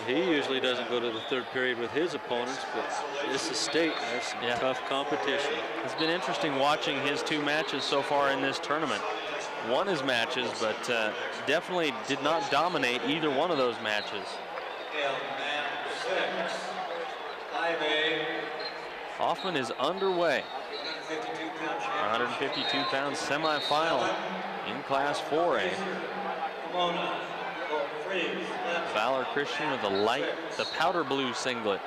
he usually doesn't go to the third period with his opponents, but this is state. There's some tough competition. It's been interesting watching his 2 matches so far in this tournament. Won his matches, but definitely did not dominate either one of those matches. Hoffman is underway. 152-pound semifinal in Class 4A. Valor Christian with the powder blue singlet.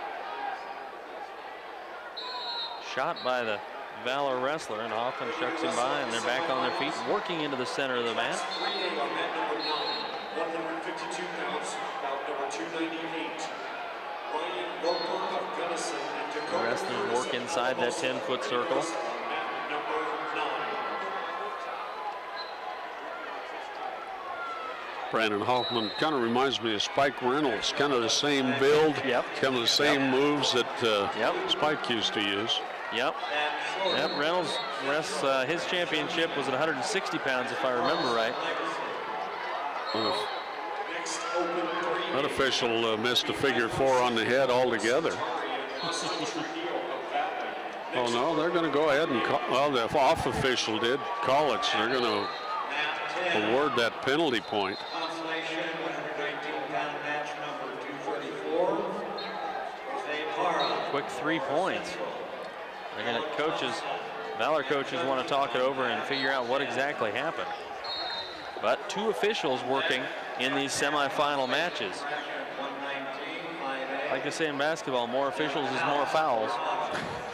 Shot by the Valor wrestler, and Hoffman shucks him by, and they're back on their feet, working into the center of the mat. 152 pounds, about number 298. The wrestlers work inside that 10-foot circle. Brandon Hoffman kind of reminds me of Spike Reynolds, kind of the same build, kind of the same moves that Spike used to use. Reynolds rests, his championship was at 160 pounds, if I remember right. That official missed a figure 4 on the head altogether. Oh no, they're going to go ahead and call, well, the off official did call it, so they're going to award that penalty point. Quick 3 points. They're going to Valor coaches want to talk it over and figure out what exactly happened. But 2 officials working in these semifinal matches. Like they say in basketball, more officials is more fouls.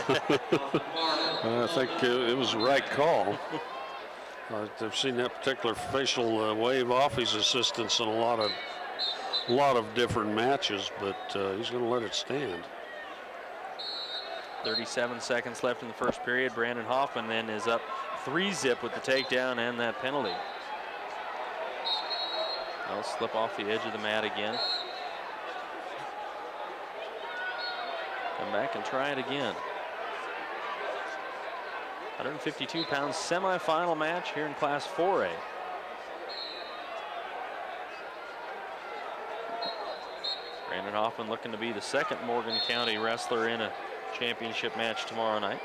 I think it was the right call. I've seen that particular official wave off his assistants in a lot of different matches, but he's going to let it stand. 37 seconds left in the first period. Brandon Hoffman then is up 3-zip with the takedown and that penalty. They'll slip off the edge of the mat again. Come back and try it again. 152-pound semifinal match here in Class 4A. Brandon Hoffman looking to be the second Morgan County wrestler in a championship match tomorrow night.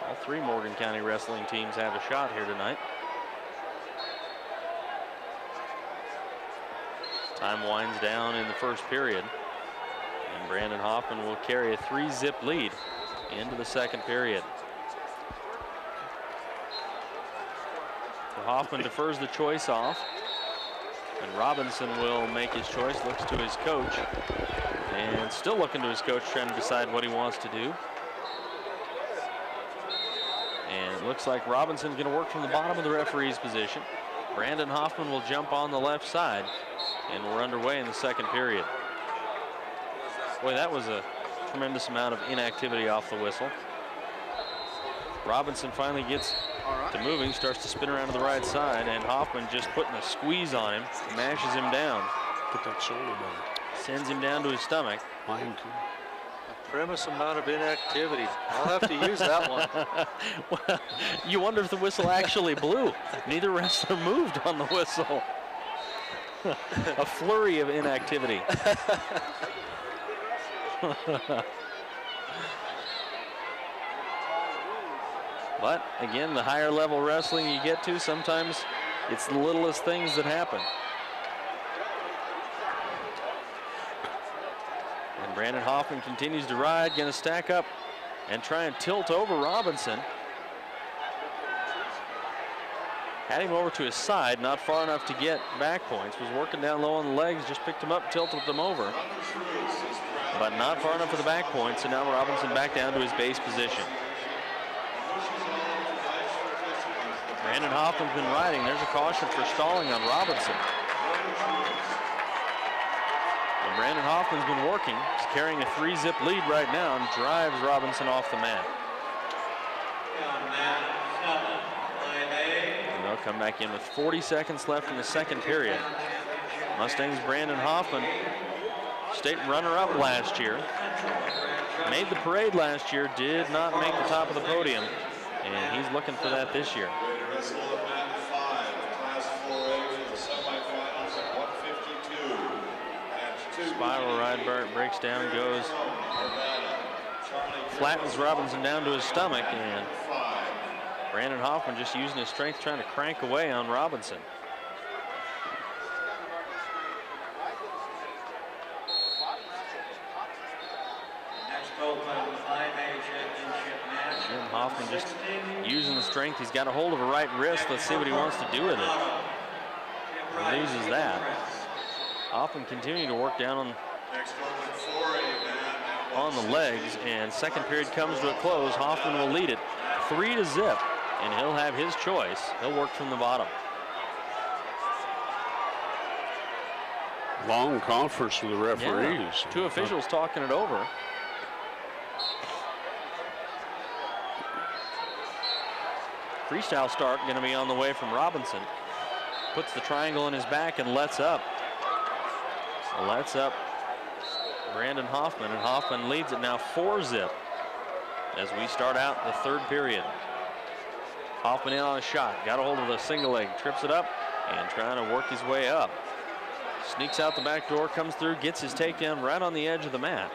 All 3 Morgan County wrestling teams have a shot here tonight. Time winds down in the first period, and Brandon Hoffman will carry a 3-zip lead into the second period. So Hoffman defers the choice off, and Robinson will make his choice, looks to his coach, and still looking to his coach, trying to decide what he wants to do. And it looks like Robinson's going to work from the bottom of the referee's position. Brandon Hoffman will jump on the left side, and we're underway in the second period. Boy, that was a tremendous amount of inactivity off the whistle. Robinson finally gets to moving, starts to spin around to the right side, and Hoffman just putting a squeeze on him, mashes him down. Put that shoulder down. Sends him down to his stomach. Mine too. Tremendous amount of inactivity. I'll have to use that one. Well, you wonder if the whistle actually blew. Neither wrestler moved on the whistle. A flurry of inactivity. But again, the higher level wrestling you get to, sometimes it's the littlest things that happen. And Brandon Hoffman continues to ride, going to stack up and try and tilt over Robinson. Had him over to his side, not far enough to get back points. Was working down low on the legs, just picked him up, tilted them over. But not far enough for the back points, and now Robinson back down to his base position. Brandon Hoffman's been riding. There's a caution for stalling on Robinson. And Brandon Hoffman's been working. He's carrying a 3-zip lead right now and drives Robinson off the mat. And they'll come back in with 40 seconds left in the second period. Mustangs' Brandon Hoffman, state runner-up last year, made the parade last year, did not make the top of the podium, and he's looking for that this year. Spiral ride, breaks down, goes, flattens Robinson down to his stomach, and Brandon Hoffman just using his strength trying to crank away on Robinson. Again, Hoffman just using the strength. He's got a hold of a right wrist. Let's see what he wants to do with it. He loses that. Hoffman continuing to work down on the legs, and second period comes to a close. Hoffman will lead it 3-0, and he'll have his choice. He'll work from the bottom. Long conference with the referees. Yeah, two officials talking it over. Freestyle start going to be on the way from Robinson. Puts the triangle in his back and lets up. Lets up Brandon Hoffman, and Hoffman leads it now 4-0 as we start out the third period. Hoffman in on a shot, got a hold of the single leg, trips it up, and trying to work his way up. Sneaks out the back door, comes through, gets his takedown right on the edge of the mat.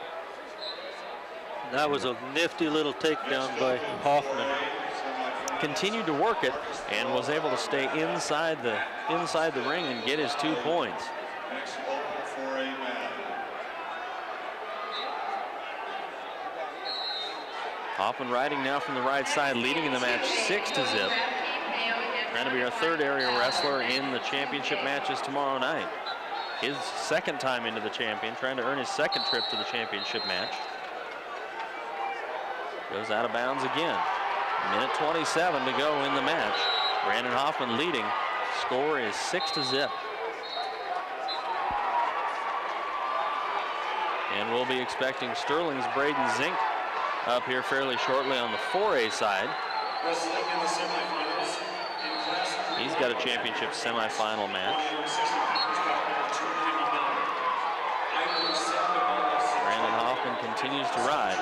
That was a nifty little takedown by Hoffman. Continued to work it and was able to stay inside the ring and get his 2 points. Hoffman riding now from the right side, leading in the match 6-0. Trying to be our third area wrestler in the championship matches tomorrow night. His second time into the champion, trying to earn his second trip to the championship match. Goes out of bounds again. Minute 27 to go in the match. Brandon Hoffman leading. Score is 6-0. And we'll be expecting Sterling's Braden Zink up here fairly shortly on the 4A side. He's got a championship semifinal match. Brandon Hoffman continues to ride.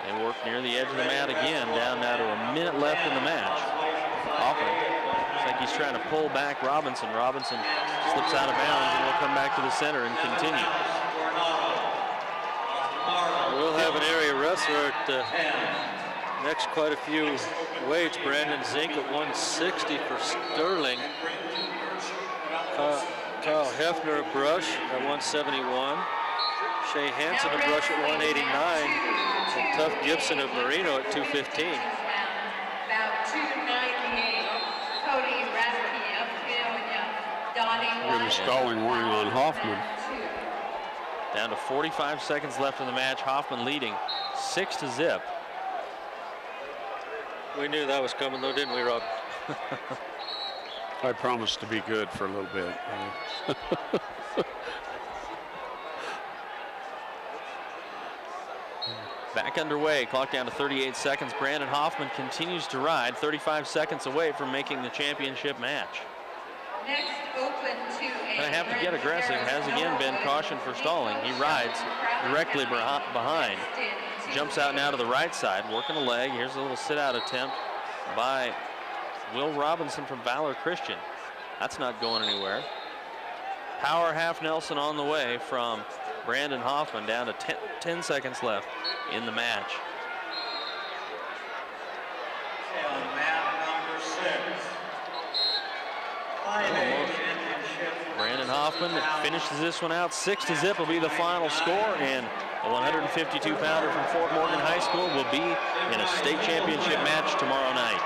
They work near the edge of the mat again, down now to a minute left in the match. Hoffman looks like he's trying to pull back Robinson. Robinson slips out of bounds and will come back to the center and continue. We'll have an area wrestler at the next quite a few weights. Brandon Zink at 160 for Sterling. Kyle Hefner a brush at 171. Shea Hansen a brush at 189. And Tough Gibson of Marino at 215. We're the stalling warning on Hoffman. Down to 45 seconds left in the match. Hoffman leading 6-0. We knew that was coming though, didn't we, Rob? I promised to be good for a little bit. Back underway, clock down to 38 seconds. Brandon Hoffman continues to ride, 35 seconds away from making the championship match. Next, open to Gonna have to get aggressive, has again been cautioned for stalling. He rides directly behind. Jumps out now to the right side, working a leg. Here's a little sit-out attempt by Will Robinson from Valor Christian. That's not going anywhere. Power half Nelson on the way from Brandon Hoffman, down to 10 seconds left in the match. On mat number 6. Brandon Hoffman finishes this one out. 6-0 will be the final score, and a 152-pounder from Fort Morgan High School will be in a state championship match tomorrow night.